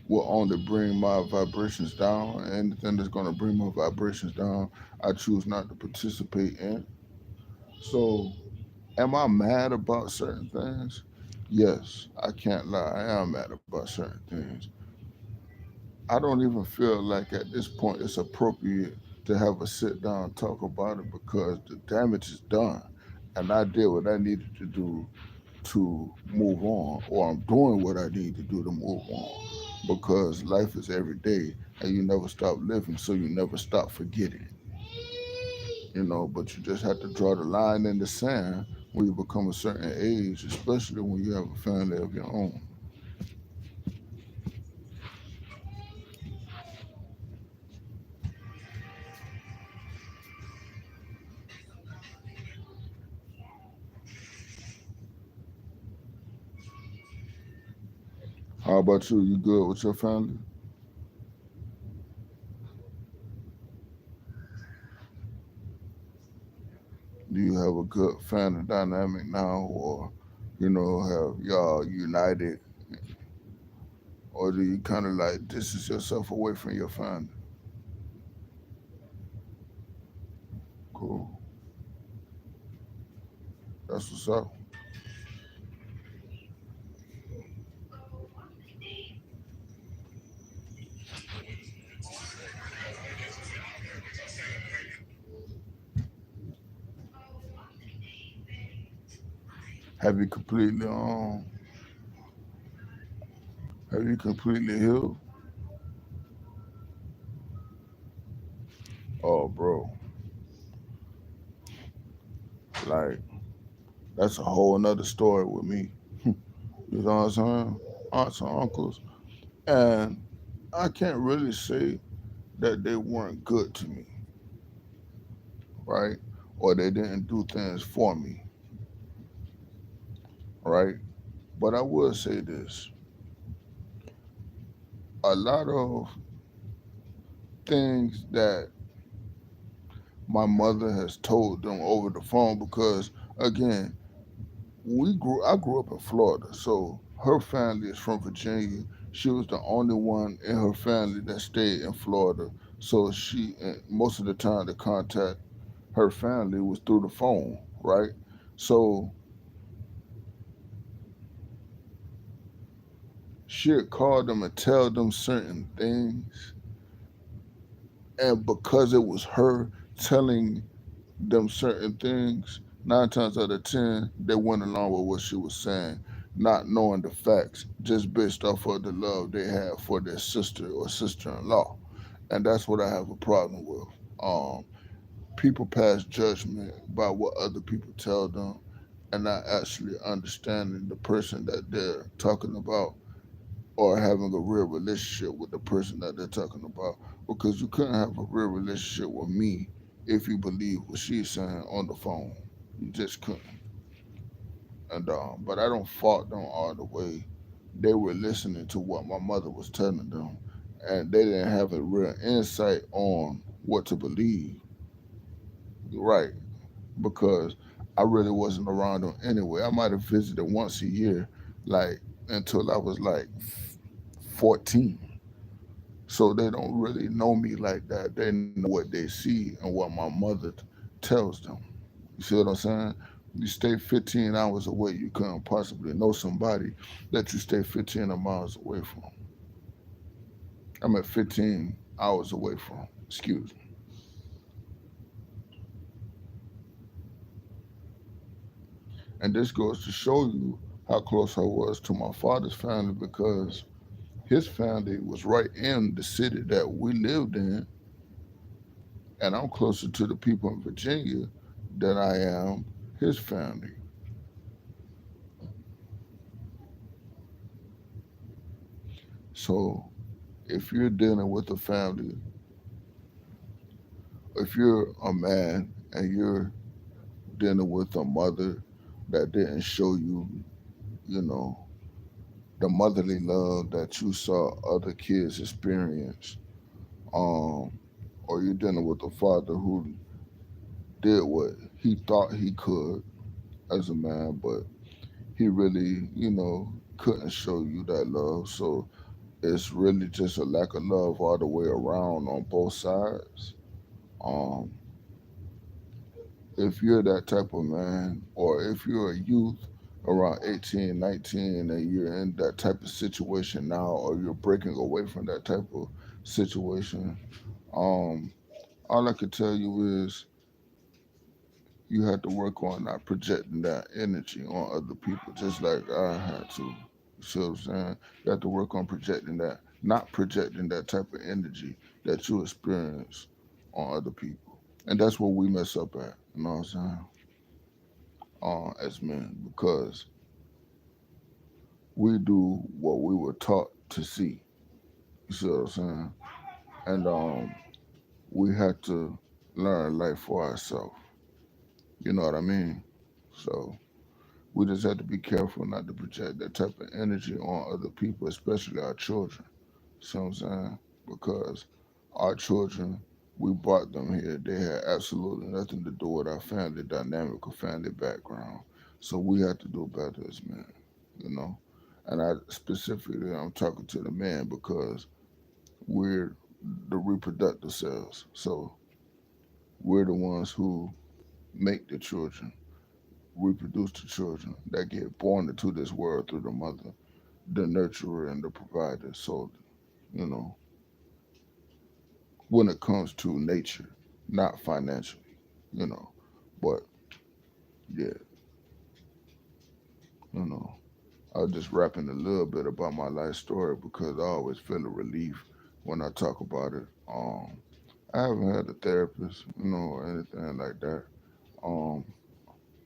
will only bring my vibrations down. And anything that's going to bring my vibrations down, I choose not to participate in. So, am I mad about certain things? Yes, I can't lie. I am mad about certain things. I don't even feel like at this point it's appropriate to have a sit down talk about it because the damage is done. And I did what I needed to do to move on, or I'm doing what I need to do to move on because life is every day and you never stop living, so you never stop forgetting, but you just have to draw the line in the sand when you become a certain age, especially when you have a family of your own. How about you? You good with your family? Do you have a good family dynamic now, or have y'all united, or do you kind of like distance yourself away from your family? Cool. That's what's up. Have you completely have you completely healed? Oh, bro, like that's a whole another story with me. You know what I'm saying? Aunts and uncles, and I can't really say that they weren't good to me, right? Or they didn't do things for me, right? But I will say this: a lot of things that my mother has told them over the phone, because again, I grew up in Florida, so her family is from Virginia. She was the only one in her family that stayed in Florida. So most of the time to contact her family was through the phone, right? So she'd call them and tell them certain things, and because it was her telling them certain things, 9 times out of 10, they went along with what she was saying, not knowing the facts, just based off of the love they had for their sister or sister-in-law. And that's what I have a problem with. Um, People pass judgment by what other people tell them, and not actually understanding the person that they're talking about, or having a real relationship with the person that they're talking about. Because you couldn't have a real relationship with me if you believe what she's saying on the phone. You just couldn't. And but I don't fault them all the way. They were listening to what my mother was telling them, and they didn't have a real insight on what to believe. Right? Because I really wasn't around them anyway. I might have visited once a year, like until I was like 14. So they don't really know me like that. They know what they see and what my mother tells them. You see what I'm saying? You stay 15 hours away, you couldn't possibly know somebody that you stay 15 miles away from. I'm at 15 hours away from. Excuse me. And this goes to show you how close I was to my father's family, because his family was right in the city that we lived in, and I'm closer to the people in Virginia than I am his family. So if you're dealing with a family, if you're a man and you're dealing with a mother that didn't show you, you know, the motherly love that you saw other kids experience, um, or you're dealing with a father who did what he thought he could as a man, but he really, couldn't show you that love. So it's really just a lack of love all the way around on both sides. Um, if you're that type of man, or if you're a youth around 18, 19, and you're in that type of situation now, or you're breaking away from that type of situation, um, all I can tell you is you have to work on not projecting that energy on other people, just like I had to. You see what I'm saying? You have to work on projecting that, not projecting that type of energy that you experience on other people. And that's where we mess up at, you know what I'm saying? As men, because we do what we were taught to see. You see what I'm saying? And we had to learn life for ourselves. You know what I mean? So we just have to be careful not to project that type of energy on other people, especially our children. See what I'm saying? Because our children, we brought them here. They had absolutely nothing to do with our family dynamic or family background. So we have to do better as men, you know? And I specifically, I'm talking to the men because we're the reproductive cells. So we're the ones who make the children, reproduce the children that get born into this world through the mother, the nurturer and the provider. So, you know, when it comes to nature, not financially, you know. But yeah, you know, I was just rapping a little bit about my life story because I always feel a relief when I talk about it. I haven't had a therapist, you know, or anything like that. Um,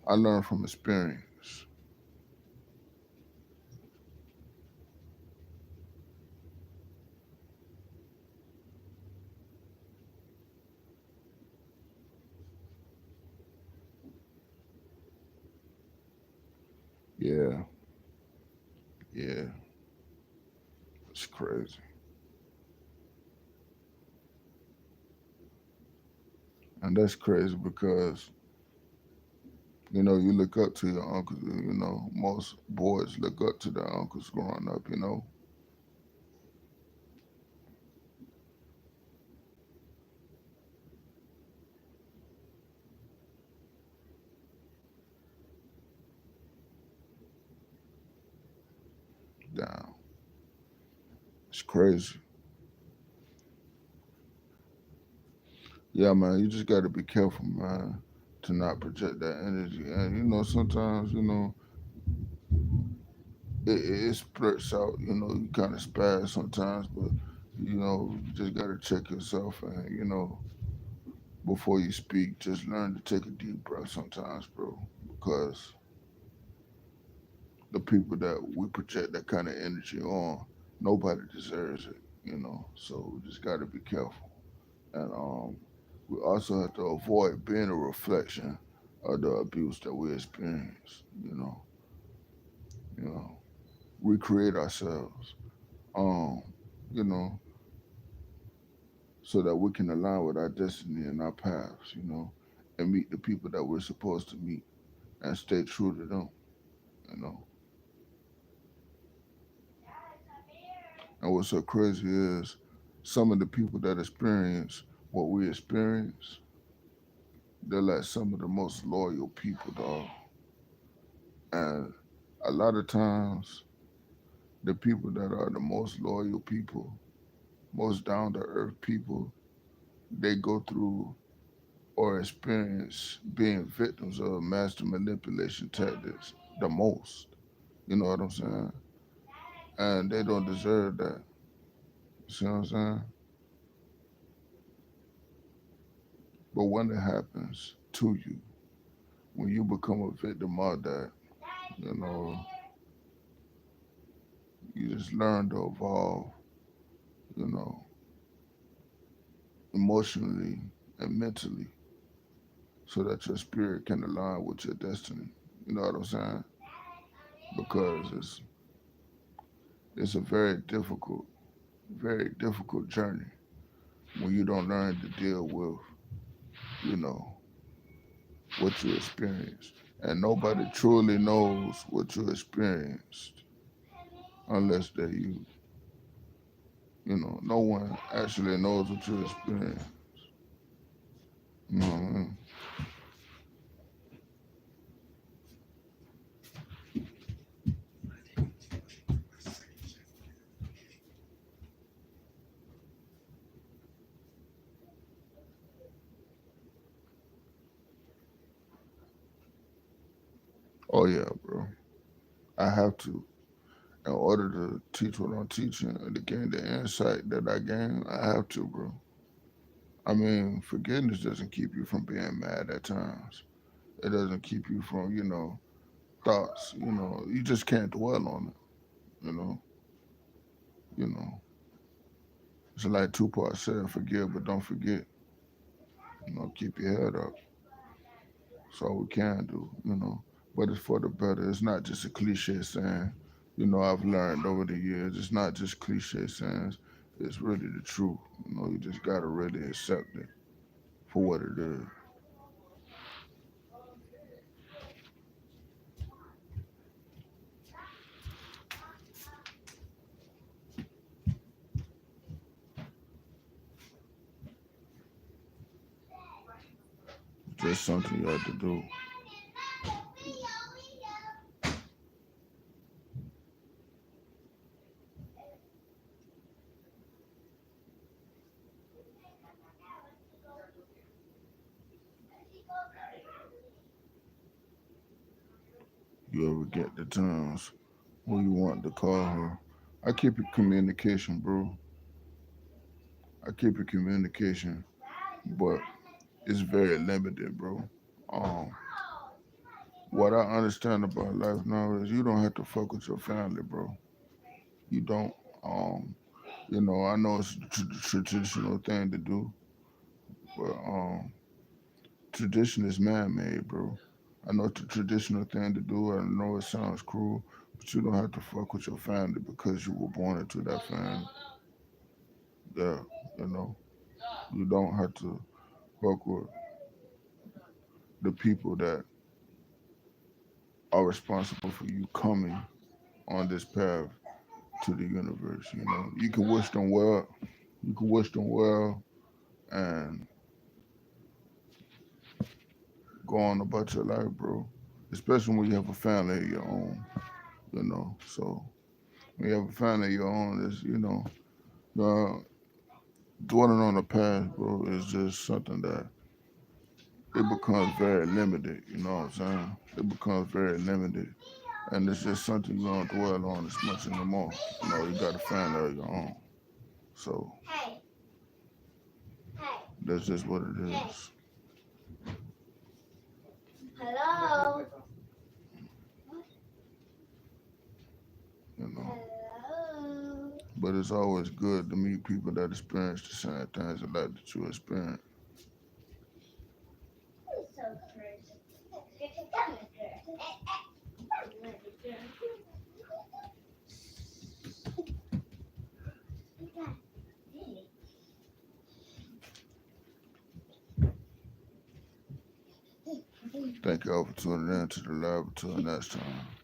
I learned from experience. Yeah, yeah, it's crazy, and that's crazy because you know you look up to your uncles. You know, most boys look up to their uncles growing up. You know, damn, it's crazy. Yeah, man, you just got to be careful, man, to not project that energy. And you know, sometimes it splurts out. You know, you kind of spaz sometimes, but you know, you just got to check yourself and before you speak, just learn to take a deep breath sometimes, bro, because the people that we project that kind of energy on, nobody deserves it. You know, so we just got to be careful. And we also have to avoid being a reflection of the abuse that we experience. You know, recreate ourselves. Um, you know, so that we can align with our destiny and our paths. You know, and meet the people that we're supposed to meet and stay true to them. You know, and what's so crazy is some of the people that experience what we experience. They're like some of the most loyal people, dog. And a lot of times the people that are the most loyal people, most down to earth people, they go through or experience being victims of master manipulation tactics the most. You know what I'm saying? And they don't deserve that. You see what I'm saying? But when it happens to you, when you become a victim of that, you know, you just learn to evolve, you know, emotionally and mentally so that your spirit can align with your destiny. You know what I'm saying? Because it's a very difficult journey when you don't learn to deal with, you know, what you experienced. And nobody truly knows what you experienced unless they're you. No one actually knows what you experience. You know what I mean? Oh yeah, bro. I have to. In order to teach what I'm teaching and to gain the insight that I gain, I have to, bro. I mean, forgiveness doesn't keep you from being mad at times. It doesn't keep you from, thoughts. You just can't dwell on it. You know. It's like Tupac said, forgive but don't forget. Keep your head up. That's all we can do. But it's for the better. It's not just a cliche saying. I've learned over the years, it's not just cliche sayings. It's really the truth. You just gotta really accept it for what it is. It's just something you have to do. You ever get the times who you want to call her? I keep it communication, bro. I keep it communication, but it's very limited, bro. Um, what I understand about life now is you don't have to fuck with your family, bro. You don't. Um, I know it's the traditional thing to do, but tradition is man-made, bro. I know it's the traditional thing to do. I know it sounds cruel, but you don't have to fuck with your family because you were born into that family. Yeah, you know, you don't have to fuck with the people that are responsible for you coming on this path to the universe. You can wish them well. You can wish them well and go on about your life, bro. Especially when you have a family of your own. So when you have a family of your own, uh, dwelling on the past, bro, is just something that it becomes very limited. You know what I'm saying? It becomes very limited, and it's just something you don't dwell on as much anymore. You got a family of your own, so that's just what it is. Hello. You know. Hello. But it's always good to meet people that experience the same things in life that you experience. Thank y'all for tuning in to the live. Until next time.